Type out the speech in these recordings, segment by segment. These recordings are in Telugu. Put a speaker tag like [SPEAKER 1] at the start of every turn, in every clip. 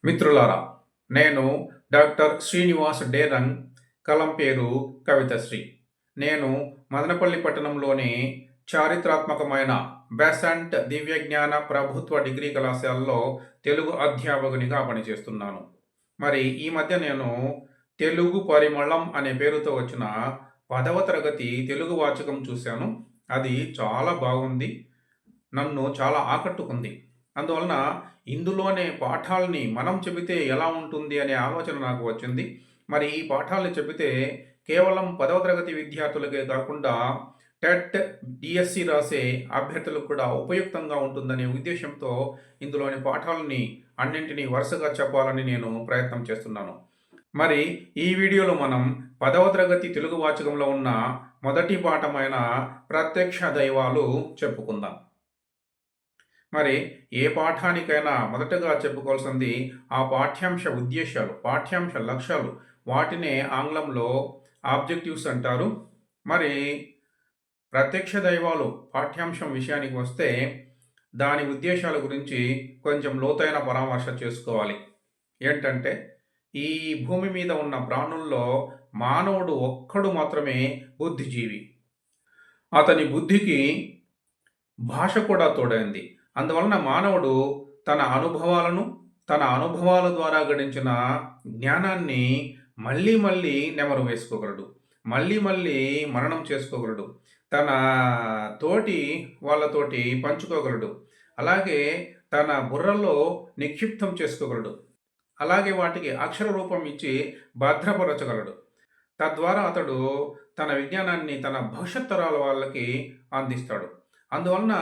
[SPEAKER 1] మిత్రులారా, నేను డాక్టర్ శ్రీనివాస్ డేరంగ్, కలం పేరు కవితశ్రీ. నేను మదనపల్లి పట్టణంలోని చారిత్రాత్మకమైన బెసంట్ దివ్యజ్ఞాన ప్రభుత్వ డిగ్రీ కళాశాలలో తెలుగు అధ్యాపకునిగా పనిచేస్తున్నాను. మరి ఈ మధ్య నేను తెలుగు పరిమళం అనే పేరుతో వచ్చిన 10వ తరగతి తెలుగు వాచకం చూశాను. అది చాలా బాగుంది. నన్ను చాలా ఆకట్టుకుంది. అందువలన ఇందులోనే పాఠాల్ని మనం చెబితే ఎలా ఉంటుంది అనే ఆలోచన నాకు వచ్చింది. మరి ఈ పాఠాల్ని చెబితే కేవలం 10వ తరగతి విద్యార్థులకే కాకుండా టెట్, డిఎస్సి రాసే అభ్యర్థులకు కూడా ఉపయుక్తంగా ఉంటుందనే ఉద్దేశ్యంతో ఇందులోని పాఠాలని అన్నింటినీ వరుసగా చెప్పాలని నేను ప్రయత్నం చేస్తున్నాను. మరి ఈ వీడియోలో మనం 10వ తరగతి తెలుగు వాచకంలో ఉన్న మొదటి పాఠమైన ప్రత్యక్ష దైవాలు చెప్పుకుందాం. మరి ఏ పాఠానికైనా మొదటగా చెప్పుకోవాల్సింది ఆ పాఠ్యాంశ ఉద్దేశాలు, పాఠ్యాంశ లక్ష్యాలు. వాటినే ఆంగ్లంలో ఆబ్జెక్టివ్స్ అంటారు. మరి ప్రత్యక్ష దైవాలు పాఠ్యాంశం విషయానికి వస్తే దాని ఉద్దేశాల గురించి కొంచెం లోతైన పరామర్శ చేసుకోవాలి. ఏంటంటే ఈ భూమి మీద ఉన్న ప్రాణుల్లో మానవుడు ఒక్కడు మాత్రమే బుద్ధిజీవి. అతని బుద్ధికి భాష కూడా తోడైంది. అందువలన మానవుడు తన అనుభవాల ద్వారా గడించిన జ్ఞానాన్ని మళ్ళీ మళ్ళీ నెమరు వేసుకోగలడు. మళ్ళీ మళ్ళీ మననం చేసుకోగలడు. తన తోటి వాళ్ళతోటి పంచుకోగలడు. అలాగే తన బుర్రలో నిక్షిప్తం చేసుకోగలడు. అలాగే వాటికి అక్షర రూపం ఇచ్చి భద్రపరచగలడు. తద్వారా అతడు తన విజ్ఞానాన్ని తన భవిష్యత్ తరాల వాళ్ళకి అందిస్తాడు. అందువలన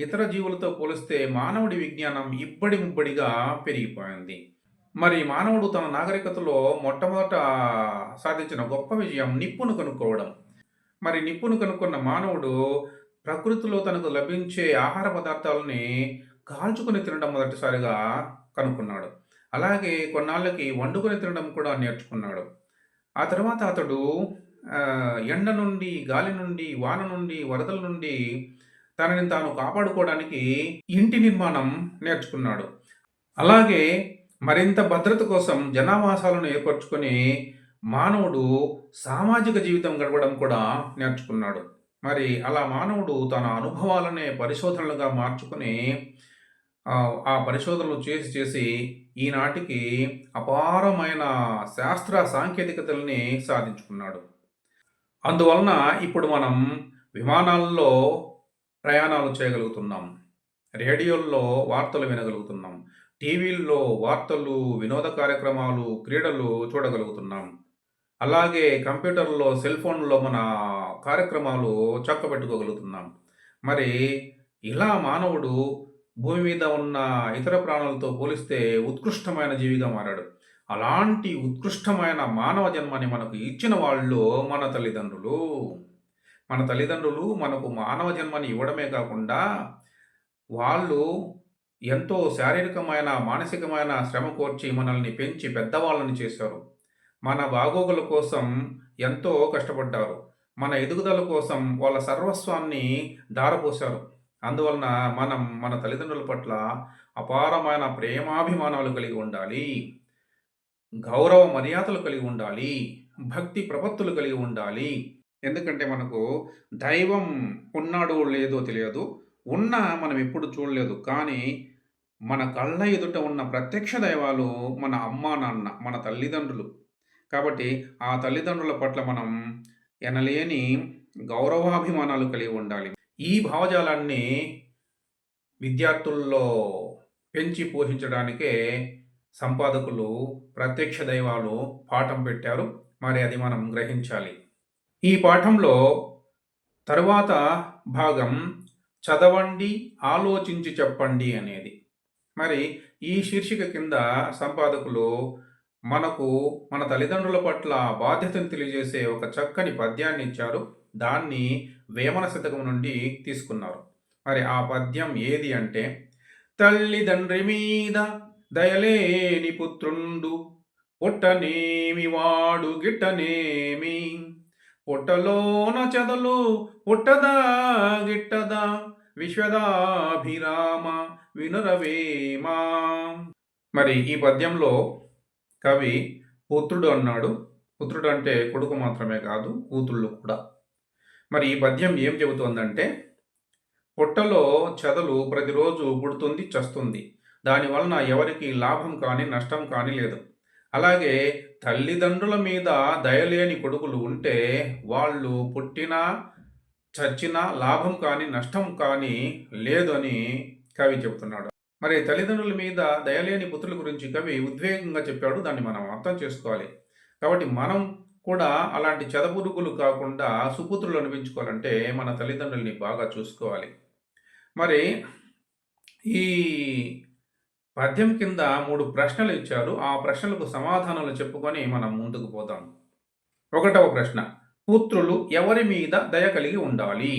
[SPEAKER 1] ఇతర జీవులతో పోలిస్తే మానవుడి విజ్ఞానం ఇబ్బడి ముబ్బడిగా పెరిగిపోయింది. మరి మానవుడు తన నాగరికతలో మొట్టమొదట సాధించిన గొప్ప విజయం నిప్పును కనుక్కోవడం. మరి నిప్పును కనుక్కున్న మానవుడు ప్రకృతిలో తనకు లభించే ఆహార పదార్థాలని కాల్చుకుని తినడం మొదటిసారిగా కనుక్కున్నాడు. అలాగే కొన్నాళ్ళకి వండుకొని తినడం కూడా నేర్చుకున్నాడు. ఆ తర్వాత అతడు ఎండ నుండి, గాలి నుండి, వాన నుండి, వరదల నుండి తనని తాను కాపాడుకోవడానికి ఇంటి నిర్మాణం నేర్చుకున్నాడు. అలాగే మరింత భద్రత కోసం జనావాసాలను ఏర్పరచుకొని మానవుడు సామాజిక జీవితం గడపడం కూడా నేర్చుకున్నాడు. మరి అలా మానవుడు తన అనుభవాలనే పరిశోధనలుగా మార్చుకుని ఆ పరిశోధనలు చేసి చేసి ఈనాటికి అపారమైన శాస్త్ర సాంకేతికతల్ని సాధించుకున్నాడు. అందువలన ఇప్పుడు మనం విమానాల్లో ప్రయాణాలు చేయగలుగుతున్నాం. రేడియోల్లో వార్తలు వినగలుగుతున్నాం. టీవీల్లో వార్తలు, వినోద కార్యక్రమాలు, క్రీడలు చూడగలుగుతున్నాం. అలాగే కంప్యూటర్లో, సెల్ ఫోన్లో మన కార్యక్రమాలు చక్కబెట్టుకోగలుగుతున్నాం. మరి ఇలా మానవుడు భూమి మీద ఉన్న ఇతర ప్రాణులతో పోలిస్తే ఉత్కృష్టమైన జీవిగా మారాడు. అలాంటి ఉత్కృష్టమైన మానవ జన్మని మనకు ఇచ్చిన వాళ్ళు మన తల్లిదండ్రులు. మన తల్లిదండ్రులు మనకు మానవ జన్మని ఇవ్వడమే కాకుండా వాళ్ళు ఎంతో శారీరకమైన, మానసికమైన శ్రమ కోర్చి మనల్ని పెంచి పెద్దవాళ్ళని చేశారు. మన బాగోగుల కోసం ఎంతో కష్టపడ్డారు. మన ఎదుగుదల కోసం వాళ్ళ సర్వస్వాన్ని ధారపోశారు. అందువలన మనం మన తల్లిదండ్రుల పట్ల అపారమైన ప్రేమాభిమానాలు కలిగి ఉండాలి. గౌరవ మర్యాదలు కలిగి ఉండాలి. భక్తి ప్రపత్తులు కలిగి ఉండాలి. ఎందుకంటే మనకు దైవం ఉన్నాడో లేదో తెలియదు. ఉన్నా మనం ఎప్పుడు చూడలేదు. కానీ మన కళ్ళ ఎదుట ఉన్న ప్రత్యక్ష దైవాలు మన అమ్మా, నాన్న, మన తల్లిదండ్రులు. కాబట్టి ఆ తల్లిదండ్రుల పట్ల మనం ఎనలేని గౌరవాభిమానాలు కలిగి ఉండాలి. ఈ భావజాలాన్ని విద్యార్థుల్లో పెంచి పోషించడానికే సంపాదకులు ప్రత్యక్ష దైవాలు పాఠం పెట్టారు. మరి అది మనం గ్రహించాలి. ఈ పాఠంలో తరువాత భాగం చదవండి, ఆలోచించి చెప్పండి అనేది. మరి ఈ శీర్షిక కింద సంపాదకులు మనకు మన తల్లిదండ్రుల పట్ల బాధ్యతను తెలియజేసే ఒక చక్కని పద్యాన్ని ఇచ్చారు. దాన్ని వేమన శతకం నుండి తీసుకున్నారు. మరి ఆ పద్యం ఏది అంటే, తల్లిదండ్రి మీద దయలేని పుత్రుండు పుట్టనేమి వాడు గిట్టనేమి, పుట్టలోన చెదలు పుట్టదా గిట్టదా, విశ్వదాభిరామ వినురవేమా. మరి ఈ పద్యంలో కవి పుత్రుడు అన్నాడు. పుత్రుడు అంటే కొడుకు మాత్రమే కాదు, కూతుళ్ళు కూడా. మరి ఈ పద్యం ఏం చెబుతోందంటే, పొట్టలో చెదలు ప్రతిరోజు పుడుతుంది, చస్తుంది. దానివలన ఎవరికీ లాభం కానీ, నష్టం కానీ లేదు. అలాగే తల్లిదండ్రుల మీద దయలేని కొడుకులు ఉంటే, వాళ్ళు పుట్టినా, చచ్చినా లాభం కానీ, నష్టం కానీ లేదు అని కవి చెప్తున్నాడు. మరి తల్లిదండ్రుల మీద దయలేని పుత్రుల గురించి కవి ఉద్వేగంగా చెప్పాడు. దాన్ని మనం అర్థం చేసుకోవాలి. కాబట్టి మనం కూడా అలాంటి చెదపురుగులు కాకుండా సుపుత్రులు అనిపించుకోవాలంటే మన తల్లిదండ్రుల్ని బాగా చూసుకోవాలి. మరి ఈ పద్యం కింద 3 ప్రశ్నలు ఇచ్చారు. ఆ ప్రశ్నలకు సమాధానాలు చెప్పుకొని మనం ముందుకు పోదాం. ఒకటవ ప్రశ్న. పుత్రులు ఎవరి మీద దయ కలిగి ఉండాలి?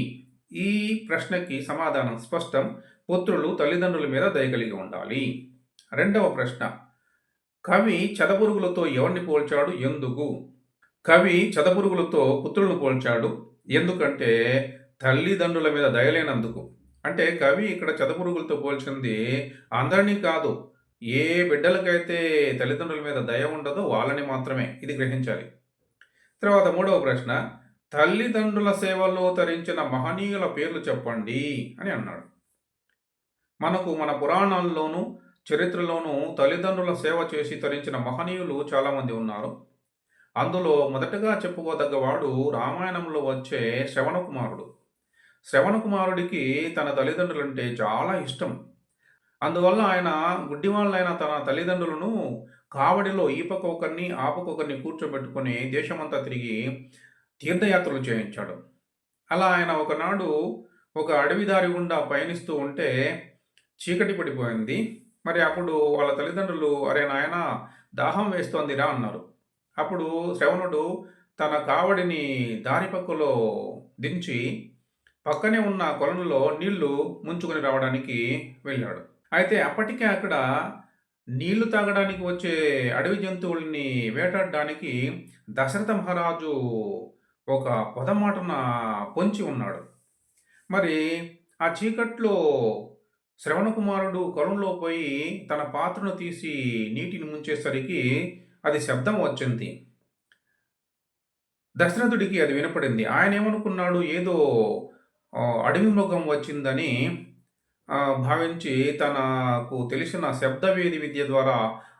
[SPEAKER 1] ఈ ప్రశ్నకి సమాధానం స్పష్టం. పుత్రులు తల్లిదండ్రుల మీద దయ కలిగి ఉండాలి. రెండవ ప్రశ్న. కవి చెదపురుగులతో ఎవరిని పోల్చాడు? ఎందుకు? కవి చెదపురుగులతో పుత్రులను పోల్చాడు. ఎందుకంటే తల్లిదండ్రుల మీద దయలేనందుకు. అంటే కవి ఇక్కడ చెదపురుగులతో పోల్చింది అందరినీ కాదు. ఏ బిడ్డలకైతే తల్లిదండ్రుల మీద దయ ఉండదో వాళ్ళని మాత్రమే. ఇది గ్రహించాలి. తర్వాత మూడవ ప్రశ్న. తల్లిదండ్రుల సేవలో తరించిన మహనీయుల పేర్లు చెప్పండి అని అన్నాడు. మనకు మన పురాణాల్లోనూ, చరిత్రలోనూ తల్లిదండ్రుల సేవ చేసి తరించిన మహనీయులు చాలామంది ఉన్నారు. అందులో మొదటగా చెప్పుకోదగ్గవాడు రామాయణంలో వచ్చే శ్రవణకుమారుడు. శ్రవణకుమారుడికి తన తల్లిదండ్రులంటే చాలా ఇష్టం. అందువల్ల ఆయన గుడ్డివాళ్ళైన తన తల్లిదండ్రులను కావడిలో ఈ పక్క ఒకరిని, ఆ పక్క ఒకరిని కూర్చోబెట్టుకొని దేశమంతా తిరిగి తీర్థయాత్రలు చేయించాడు. అలా ఆయన ఒకనాడు ఒక అడవి దారి గుండా పయనిస్తూ ఉంటే చీకటి పడిపోయింది. మరి అప్పుడు వాళ్ళ తల్లిదండ్రులు, "అరే నాయనా, దాహం వేస్తోందిరా" అన్నారు. అప్పుడు శ్రవణుడు తన కావడిని దారి పక్కలో దించి పక్కనే ఉన్న కొలనులో నీళ్లు ముంచుకొని రావడానికి వెళ్ళాడు. అయితే అప్పటికే అక్కడ నీళ్లు తాగడానికి వచ్చే అడవి జంతువుల్ని వేటాడడానికి దశరథ మహారాజు ఒక పొదమాటున పొంచి ఉన్నాడు. మరి ఆ చీకట్లో శ్రవణకుమారుడు కొలంలో పోయి తన పాత్రను తీసి నీటిని ముంచేసరికి అది శబ్దం వచ్చింది. దశరథుడికి అది వినపడింది. ఆయన ఏమనుకున్నాడు, ఏదో అడవి మృగం వచ్చిందని భావించి తనకు తెలిసిన శబ్దవేది విద్య ద్వారా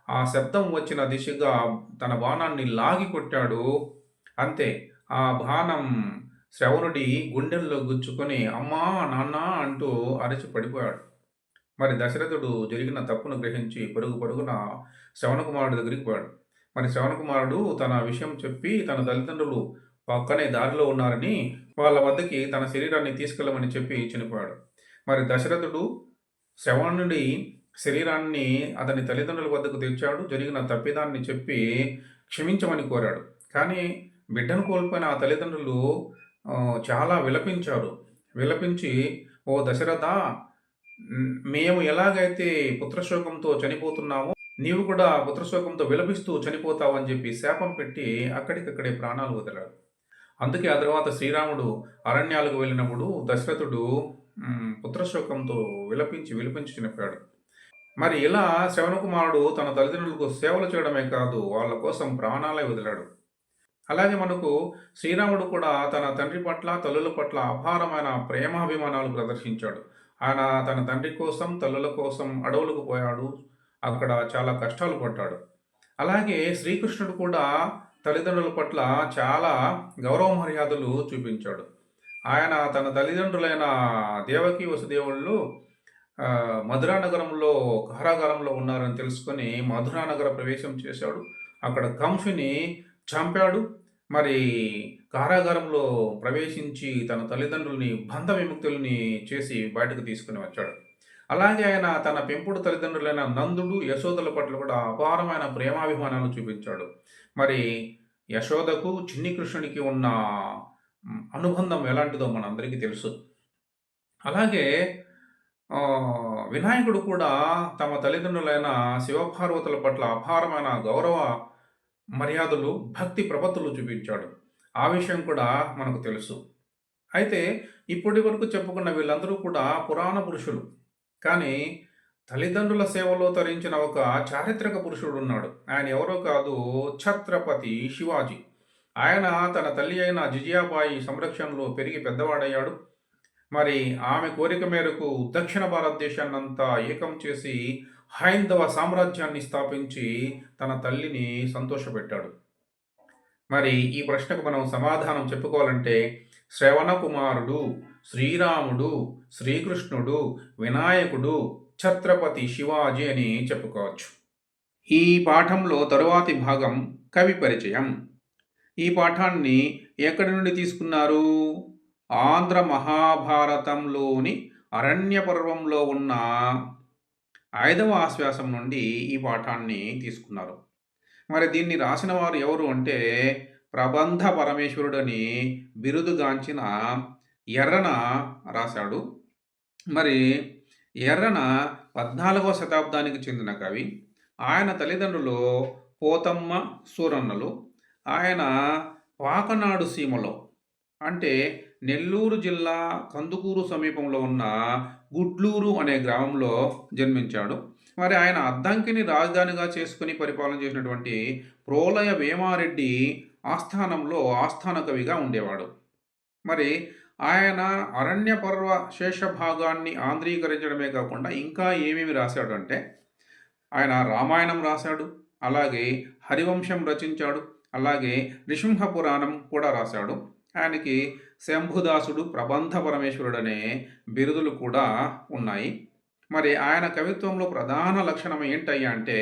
[SPEAKER 1] ఆ శబ్దం వచ్చిన దిశగా తన బాణాన్ని లాగి కొట్టాడు. అంతే. ఆ బాణం శ్రవణుడి గుండెల్లో గుచ్చుకొని "అమ్మా! నాన్న" అంటూ అరిచి పడిపోయాడు. మరి దశరథుడు జరిగిన తప్పును గ్రహించి పరుగు పరుగున శ్రవణకుమారుడి దగ్గరికి పోయాడు. మరి శ్రవణకుమారుడు తన విషయం చెప్పి తన తల్లిదండ్రులు పక్కనే దారిలో ఉన్నారని వాళ్ళ వద్దకి తన శరీరాన్ని తీసుకెళ్ళమని చెప్పి చనిపోయాడు. మరి దశరథుడు శ్రవణుడి శరీరాన్ని అతని తల్లిదండ్రుల వద్దకు తెచ్చాడు. జరిగిన తప్పిదాన్ని చెప్పి క్షమించమని కోరాడు. కానీ బిడ్డను కోల్పోయిన ఆ తల్లిదండ్రులు చాలా విలపించారు. విలపించి, "ఓ దశరథ, మేము ఎలాగైతే పుత్రశోకంతో చనిపోతున్నామో నీవు కూడా పుత్రశోకంతో విలపిస్తూ చనిపోతావు" అని చెప్పి శాపం పెట్టి అక్కడికక్కడే ప్రాణాలు వదిలాడు. అందుకే ఆ తర్వాత శ్రీరాముడు అరణ్యాలకు వెళ్ళినప్పుడు దశరథుడు పుత్రశోకంతో విలపించి విలపించి చనిపోయాడు. మరి ఇలా శ్రవణకుమారుడు తన తల్లిదండ్రులకు సేవలు చేయడమే కాదు, వాళ్ళ కోసం ప్రాణాలే వదిలాడు. అలాగే మనకు శ్రీరాముడు కూడా తన తండ్రి పట్ల, తల్లుల పట్ల అపారమైన ప్రేమాభిమానాలు ప్రదర్శించాడు. ఆయన తన తండ్రి కోసం, తల్లుల కోసం అడవులకు పోయాడు. అక్కడ చాలా కష్టాలు పడ్డాడు. అలాగే శ్రీకృష్ణుడు కూడా తల్లిదండ్రుల పట్ల చాలా గౌరవ మర్యాదలు చూపించాడు. ఆయన తన తల్లిదండ్రులైన దేవకీ వసుదేవుళ్ళు మధురా నగరంలో కారాగారంలో ఉన్నారని తెలుసుకొని మధురా నగర ప్రవేశం చేశాడు. అక్కడ కంసుని చంపాడు. మరి కారాగారంలో ప్రవేశించి తన తల్లిదండ్రుల్ని బంధ విముక్తుల్ని చేసి బయటకు తీసుకుని వచ్చాడు. అలాగే ఆయన తన పెంపుడు తల్లిదండ్రులైన నందుడు, యశోదల పట్ల కూడా అపారమైన ప్రేమాభిమానాలు చూపించాడు. మరి యశోదకు, చిన్ని కృష్ణునికి ఉన్న అనుబంధం ఎలాంటిదో మనందరికీ తెలుసు. అలాగే వినాయకుడు కూడా తమ తల్లిదండ్రులైన శివపార్వతుల పట్ల అపారమైన గౌరవ మర్యాదలు, భక్తి ప్రపత్తులు చూపించాడు. ఆ విషయం కూడా మనకు తెలుసు. అయితే ఇప్పటి వరకు చెప్పుకున్న వీళ్ళందరూ కూడా పురాణ పురుషులు. కానీ తల్లిదండ్రుల సేవలో తరించిన ఒక చారిత్రక పురుషుడున్నాడు. ఆయన ఎవరో కాదు, ఛత్రపతి శివాజీ. ఆయన తన తల్లి అయిన జిజియాబాయి సంరక్షణలో పెరిగి పెద్దవాడయ్యాడు. మరి ఆమె కోరిక మేరకు దక్షిణ భారతదేశాన్నంతా ఏకం చేసి హైందవ సామ్రాజ్యాన్ని స్థాపించి తన తల్లిని సంతోషపెట్టాడు. మరి ఈ ప్రశ్నకు మనం సమాధానం చెప్పుకోవాలంటే శ్రవణ కుమారుడు, శ్రీరాముడు, శ్రీకృష్ణుడు, వినాయకుడు, ఛత్రపతి శివాజీ అని చెప్పుకోవచ్చు. ఈ పాఠంలో తరువాతి భాగం కవి పరిచయం. ఈ పాఠాన్ని ఎక్కడి నుండి తీసుకున్నారు? ఆంధ్ర మహాభారతంలోని అరణ్య పర్వంలో ఉన్న 5వ ఆశ్వాసం నుండి ఈ పాఠాన్ని తీసుకున్నారు. మరి దీన్ని రాసిన వారు ఎవరు అంటే ప్రబంధ పరమేశ్వరుడని బిరుదుగాంచిన ఎర్రన రాశాడు. మరి ఎర్రన 14వ శతాబ్దానికి చెందిన కవి. ఆయన తల్లిదండ్రులు పోతమ్మ సూరన్నలు. ఆయన పాకనాడు సీమలో అంటే నెల్లూరు జిల్లా కందుకూరు సమీపంలో ఉన్న గుడ్లూరు అనే గ్రామంలో జన్మించాడు. మరి ఆయన అద్దంకిని రాజధానిగా చేసుకుని పరిపాలన చేసినటువంటి ప్రోలయ వేమారెడ్డి ఆస్థానంలో ఆస్థాన కవిగా ఉండేవాడు. మరి ఆయన అరణ్య పర్వ శేష భాగాన్ని ఆంధ్రీకరించడమే కాకుండా ఇంకా ఏమేమి రాశాడు అంటే ఆయన రామాయణం రాశాడు, అలాగే హరివంశం రచించాడు, అలాగే నృసింహ పురాణం కూడా రాశాడు. ఆయనకి శంభుదాసుడు, ప్రబంధ పరమేశ్వరుడు అనే బిరుదులు కూడా ఉన్నాయి. మరి ఆయన కవిత్వంలో ప్రధాన లక్షణం ఏంటయ్యా అంటే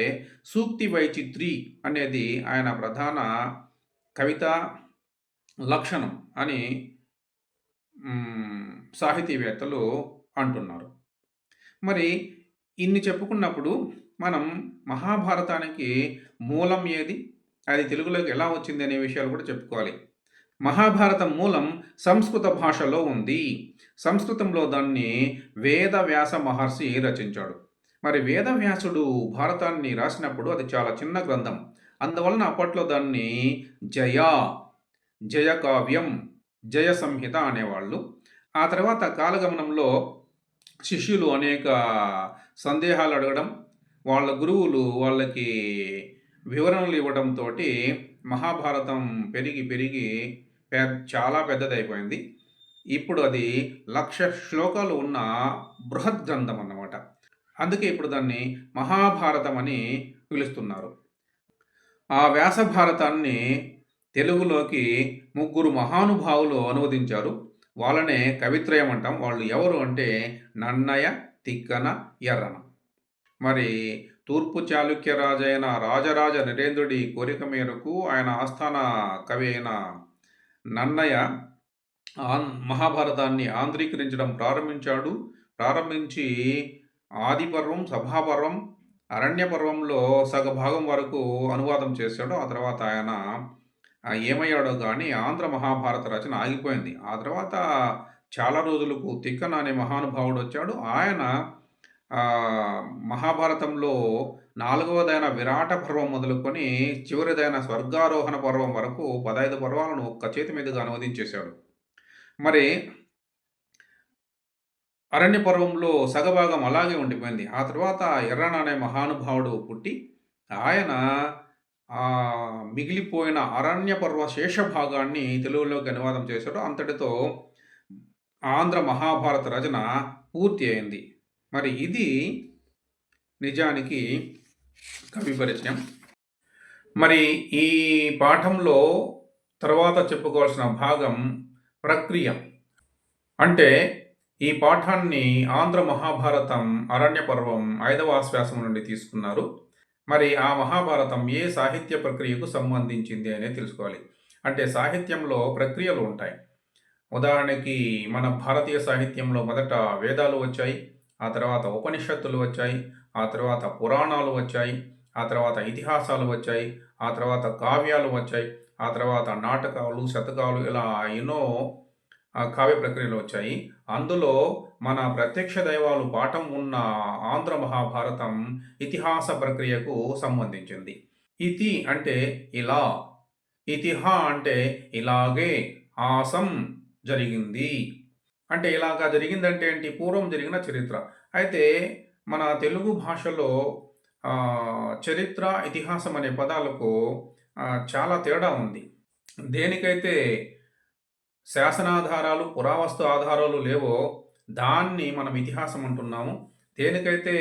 [SPEAKER 1] సూక్తి వైచిత్రి అనేది ఆయన ప్రధాన కవిత లక్షణం అని సాహితీవేత్తలు అంటున్నారు. మరి ఇన్ని చెప్పుకున్నప్పుడు మనం మహాభారతానికి మూలం ఏది, అది తెలుగులోకి ఎలా వచ్చింది అనే విషయాలు కూడా చెప్పుకోవాలి. మహాభారతం మూలం సంస్కృత భాషలో ఉంది. సంస్కృతంలో దాన్ని వేదవ్యాస మహర్షి రచించాడు. మరి వేదవ్యాసుడు భారతాన్ని రాసినప్పుడు అది చాలా చిన్న గ్రంథం. అందువలన అప్పట్లో దాన్ని జయకావ్యం, జయ సంహిత అనేవాళ్ళు. ఆ తర్వాత కాలగమనంలో శిష్యులు అనేక సందేహాలు అడగడం, వాళ్ళ గురువులు వాళ్ళకి వివరణలు ఇవ్వడంతో మహాభారతం పెరిగి చాలా పెద్దదైపోయింది. ఇప్పుడు అది 1,00,000 శ్లోకాలు ఉన్న బృహత్ గ్రంథం అన్నమాట. అందుకే ఇప్పుడు దాన్ని మహాభారతం అని పిలుస్తున్నారు. ఆ వ్యాస భారతాన్ని తెలుగులోకి 3 మహానుభావులు అనువదించారు. వాళ్ళనే కవిత్రయం అంటాం. వాళ్ళు ఎవరు అంటే నన్నయ, తిక్కన, ఎర్రన. మరి తూర్పు చాళుక్య రాజైన రాజరాజ నరేంద్రుడి కోరిక మేరకు ఆయన ఆస్థాన కవి అయిన నన్నయ మహాభారతాన్ని ఆంధ్రీకరించడం ప్రారంభించి ఆదిపర్వం, సభాపర్వం, అరణ్య పర్వంలో సగభాగం వరకు అనువాదం చేశాడు. ఆ తర్వాత ఆయన ఏమయ్యాడో కానీ ఆంధ్ర మహాభారత రచన ఆగిపోయింది. ఆ తర్వాత చాలా రోజులకు తిక్కన అనే మహానుభావుడు వచ్చాడు. ఆయన మహాభారతంలో 4వదైన విరాట పర్వం మొదలుకొని చివరిదైన స్వర్గారోహణ పర్వం వరకు 15 పర్వాలను ఒక్క చేతి మీదుగా అనువదించేశాడు. మరి అరణ్య పర్వంలో సగభాగం అలాగే ఉండిపోయింది. ఆ తర్వాత ఎర్రన అనే మహానుభావుడు పుట్టి ఆయన మిగిలిపోయిన అరణ్య పర్వ శేష భాగాన్ని తెలుగులోకి అనువాదం చేశాడు. అంతటితో ఆంధ్ర మహాభారత రచన పూర్తి అయింది. మరి ఇది నిజానికి కవి పరిచయం. మరి ఈ పాఠంలో తర్వాత చెప్పుకోవాల్సిన భాగం ప్రక్రియ. అంటే ఈ పాఠాన్ని ఆంధ్ర మహాభారతం అరణ్య పర్వం 5వ ఆశ్వాసం నుండి తీసుకున్నారు. మరి ఆ మహాభారతం ఏ సాహిత్య ప్రక్రియకు సంబంధించింది అనేది తెలుసుకోవాలి. అంటే సాహిత్యంలో ప్రక్రియలు ఉంటాయి. ఉదాహరణకి మన భారతీయ సాహిత్యంలో మొదట వేదాలు వచ్చాయి, ఆ తర్వాత ఉపనిషత్తులు వచ్చాయి, ఆ తర్వాత పురాణాలు వచ్చాయి, ఆ తర్వాత ఇతిహాసాలు వచ్చాయి, ఆ తర్వాత కావ్యాలు వచ్చాయి, ఆ తర్వాత నాటకాలు, శతకాలు, ఇలా ఎన్నో కావ్య ప్రక్రియలు వచ్చాయి. అందులో మన ప్రత్యక్ష దైవాలు పాఠం ఉన్న ఆంధ్ర మహాభారతం ఇతిహాస ప్రక్రియకు సంబంధించింది. ఇతి అంటే ఇలా, ఇతిహ అంటే ఇలాగే, ఆసం జరిగింది అంటే ఇలాగా జరిగిందంటే ఏంటి, పూర్వం జరిగిన చరిత్ర. అయితే మన తెలుగు భాషలో చరిత్ర, ఇతిహాసం అనే పదాలకు చాలా తేడా ఉంది. దేనికైతే శాసనాధారాలు, పురావస్తు ఆధారాలు లేవో దాన్ని మనం ఇతిహాసం అంటున్నాము. దేనికైతే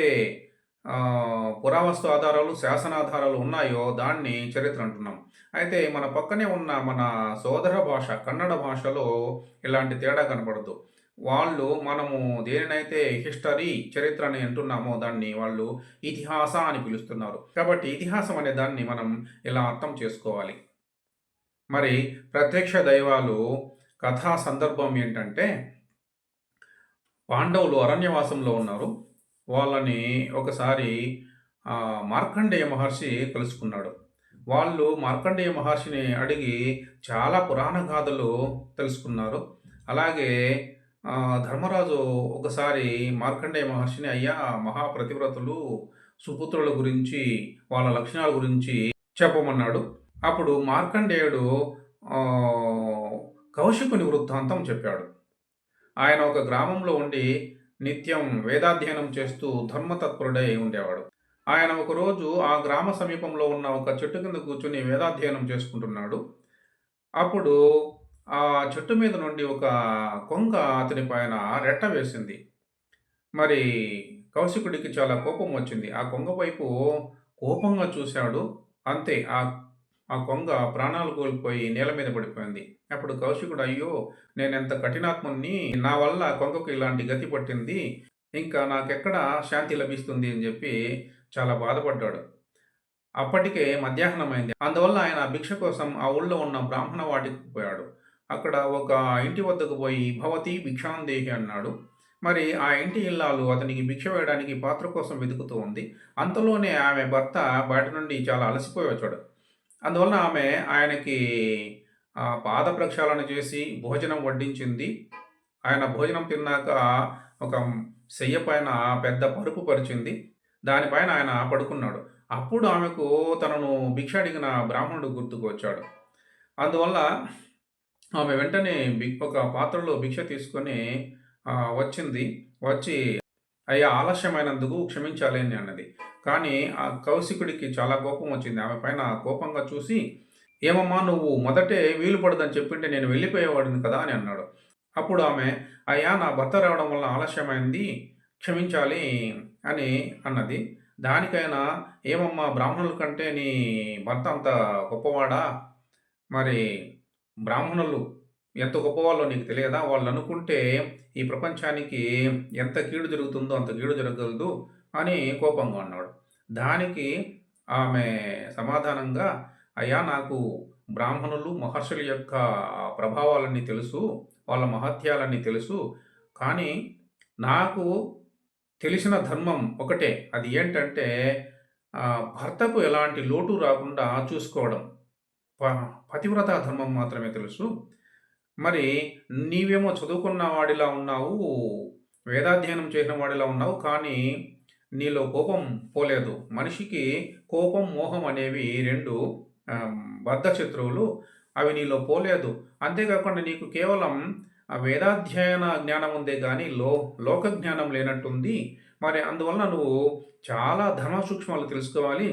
[SPEAKER 1] పురావస్తు ఆధారాలు, శాసనాధారాలు ఉన్నాయో దాన్ని చరిత్ర అంటున్నాం. అయితే మన పక్కనే ఉన్న మన సోదర భాష కన్నడ భాషలో ఇలాంటి తేడా కనపడదు. మనము దేనినైతే హిస్టరీ, చరిత్ర అని అంటున్నామో దాన్ని వాళ్ళు ఇతిహాస అని పిలుస్తున్నారు. కాబట్టి ఇతిహాసం అనే దాన్ని మనం ఇలా అర్థం చేసుకోవాలి. మరి ప్రత్యక్ష దైవాలు కథా సందర్భం ఏంటంటే, పాండవులు అరణ్యవాసంలో ఉన్నారు. వాళ్ళని ఒకసారి మార్కండేయ మహర్షి కలుసుకున్నాడు. వాళ్ళు మార్కండేయ మహర్షిని అడిగి చాలా పురాణ గాథలు తెలుసుకున్నారు. అలాగే ధర్మరాజు ఒకసారి మార్కండేయ మహర్షిని, అయ్యా మహాప్రతివ్రతులు, సుపుత్రుల గురించి, వాళ్ళ లక్షణాల గురించి చెప్పమన్నాడు. అప్పుడు మార్కండేయుడు కౌశికుని వృత్తాంతం చెప్పాడు. ఆయన ఒక గ్రామంలో ఉండి నిత్యం వేదాధ్యయనం చేస్తూ ధర్మతత్పరుడై ఉండేవాడు. ఆయన ఒకరోజు ఆ గ్రామ సమీపంలో ఉన్న ఒక చెట్టు కింద కూర్చుని వేదాధ్యయనం చేసుకుంటున్నాడు. అప్పుడు ఆ చెట్టు మీద నుండి ఒక కొంగ అతని పైన రెట్ట వేసింది. మరి కౌశికుడికి చాలా కోపం వచ్చింది. ఆ కొంగ వైపు కోపంగా చూశాడు. అంతే ఆ కొంగ ప్రాణాలు కోల్పోయి నేల మీద పడిపోయింది. అప్పుడు కౌశికుడు, అయ్యో నేనెంత కఠినాత్ముడిని, నా వల్ల కొంగకు ఇలాంటి గతి పట్టింది, ఇంకా నాకెక్కడ శాంతి లభిస్తుంది అని చెప్పి చాలా బాధపడ్డాడు. అప్పటికే మధ్యాహ్నమైంది. అందువల్ల ఆయన భిక్ష కోసం ఆ ఊళ్ళో ఉన్న బ్రాహ్మణ వాటికి పోయాడు. అక్కడ ఒక ఇంటి వద్దకు పోయి భవతి భిక్షాందేహి అన్నాడు. మరి ఆ ఇంటి ఇల్లాలు అతనికి భిక్ష వేయడానికి పాత్ర కోసం వెతుకుతూ ఉంది. అంతలోనే ఆమె భర్త బయట నుండి చాలా అలసిపోయి వచ్చాడు. అందువలన ఆమె ఆయనకి పాద ప్రక్షాళన చేసి భోజనం వడ్డించింది. ఆయన భోజనం తిన్నాక ఒక శయ్య పైన పెద్ద పరుపు పరిచింది. దానిపైన ఆయన పడుకున్నాడు. అప్పుడు ఆమెకు తనను భిక్ష అడిగిన బ్రాహ్మణుడు గుర్తుకు వచ్చాడు. అందువల్ల ఆమె వెంటనే ఒక పాత్రలో భిక్ష తీసుకొని వచ్చింది. వచ్చి, అయ్యా ఆలస్యమైనందుకు క్షమించాలి అని అన్నది. కానీ ఆ కౌశికుడికి చాలా కోపం వచ్చింది. ఆమె పైన కోపంగా చూసి, ఏమమ్మా నువ్వు మొదటే వీలు పడదని చెప్పింటే నేను వెళ్ళిపోయేవాడిని కదా అని అన్నాడు. అప్పుడు ఆమె, అయ్యా నా భర్త రావడం వల్ల ఆలస్యమైంది, క్షమించాలి అని అన్నది. దానికైనా, ఏమమ్మా బ్రాహ్మణుల కంటే నీ భర్త అంత గొప్పవాడా? మరి బ్రాహ్మణులు ఎంత గొప్పవాళ్ళో నీకు తెలియదా? వాళ్ళు అనుకుంటే ఈ ప్రపంచానికి ఎంత కీడు జరుగుతుందో అంత కీడు జరగగలదు అని కోపంగా అన్నాడు. దానికి ఆమె సమాధానంగా, అయ్యా నాకు బ్రాహ్మణులు, మహర్షుల యొక్క ప్రభావాలన్నీ తెలుసు, వాళ్ళ మహత్యాలన్నీ తెలుసు. కానీ నాకు తెలిసిన ధర్మం ఒకటే. అది ఏంటంటే భర్తకు ఎలాంటి లోటు రాకుండా చూసుకోవడం. ప పతివ్రతా ధర్మం మాత్రమే తెలుసు. మరి నీవేమో చదువుకున్న వాడిలా ఉన్నావు, వేదాధ్యయనం చేసిన వాడిలా ఉన్నావు. కానీ నీలో కోపం పోలేదు. మనిషికి కోపం, మోహం అనేవి 2 బద్ధశత్రువులు. అవి నీలో పోలేదు. అంతేకాకుండా నీకు కేవలం వేదాధ్యయన జ్ఞానం ఉందే గానీ లోక జ్ఞానం లేనట్టుంది. మరి అందువలన నువ్వు చాలా ధర్మ సూక్ష్మాలు తెలుసుకోవాలి.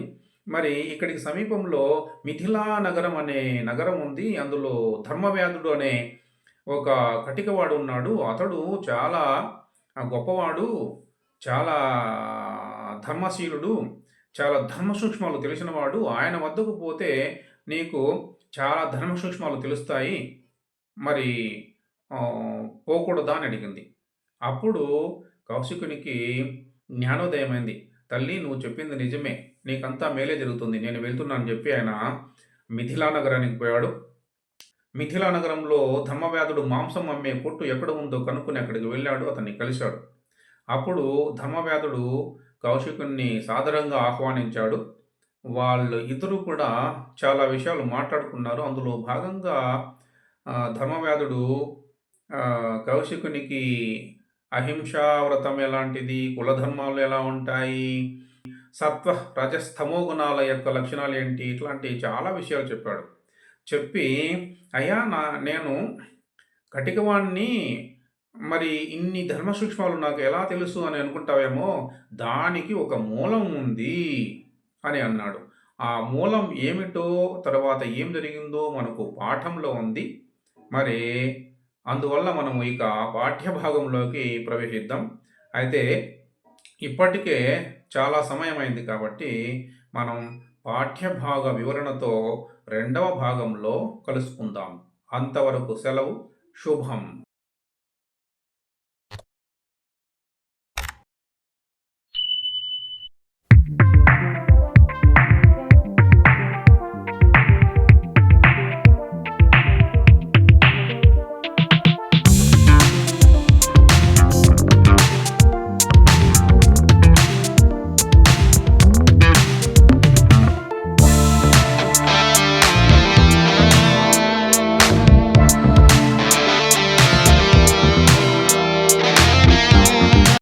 [SPEAKER 1] మరి ఇక్కడికి సమీపంలో మిథిలా నగరం అనే నగరం ఉంది. అందులో ధర్మవ్యాధుడు అనే ఒక కటికవాడు ఉన్నాడు. అతడు చాలా గొప్పవాడు, చాలా ధర్మశీలుడు, చాలా ధర్మ సూక్ష్మాలు తెలిసినవాడు. ఆయన వద్దకు పోతే నీకు చాలా ధర్మ సూక్ష్మాలు తెలుస్తాయి. మరి పోకూడదా అని అడిగింది. అప్పుడు కౌశికునికి జ్ఞానోదయమైంది. తల్లి నువ్వు చెప్పింది నిజమే. నీకంతా మేలే జరుగుతుంది. నేను వెళ్తున్నాను అని చెప్పి ఆయన మిథిలా నగరానికి పోయాడు. మిథిలా నగరంలో ధర్మవ్యాధుడు మాంసం అమ్మే కొట్టు ఎక్కడ ఉందో కనుక్కొని అక్కడికి వెళ్ళాడు. అతన్ని కలిశాడు. అప్పుడు ధర్మవ్యాధుడు కౌశికుణ్ణి సాదరంగా ఆహ్వానించాడు. వాళ్ళు ఇద్దరు కూడా చాలా విషయాలు మాట్లాడుకున్నారు. అందులో భాగంగా ధర్మవ్యాధుడు కౌశికునికి అహింసా వ్రతం ఎలాంటిది, కులధర్మాలు ఎలా ఉంటాయి, సత్వ రజస్తమో గుణాల యొక్క లక్షణాలు ఏంటి, ఇట్లాంటి చాలా విషయాలు చెప్పాడు. చెప్పి, అయ్యా నేను కటికవాణ్ణి, మరి ఇన్ని ధర్మ సూక్ష్మాలు నాకు ఎలా తెలుసు అని అనుకుంటావేమో, దానికి ఒక మూలం ఉంది అని అన్నాడు. ఆ మూలం ఏమిటో, తర్వాత ఏం జరిగిందో మనకు పాఠంలో ఉంది. మరి అందువల్ల మనము ఇక పాఠ్య భాగంలోకి ప్రవేశిద్దాం. అయితే ఇప్పటికే చాలా సమయమైంది కాబట్టి, మనం పాఠ్యభాగ వివరణతో రెండవ భాగంలో కలుసుకుందాం. అంతవరకు సెలవు. శుభం.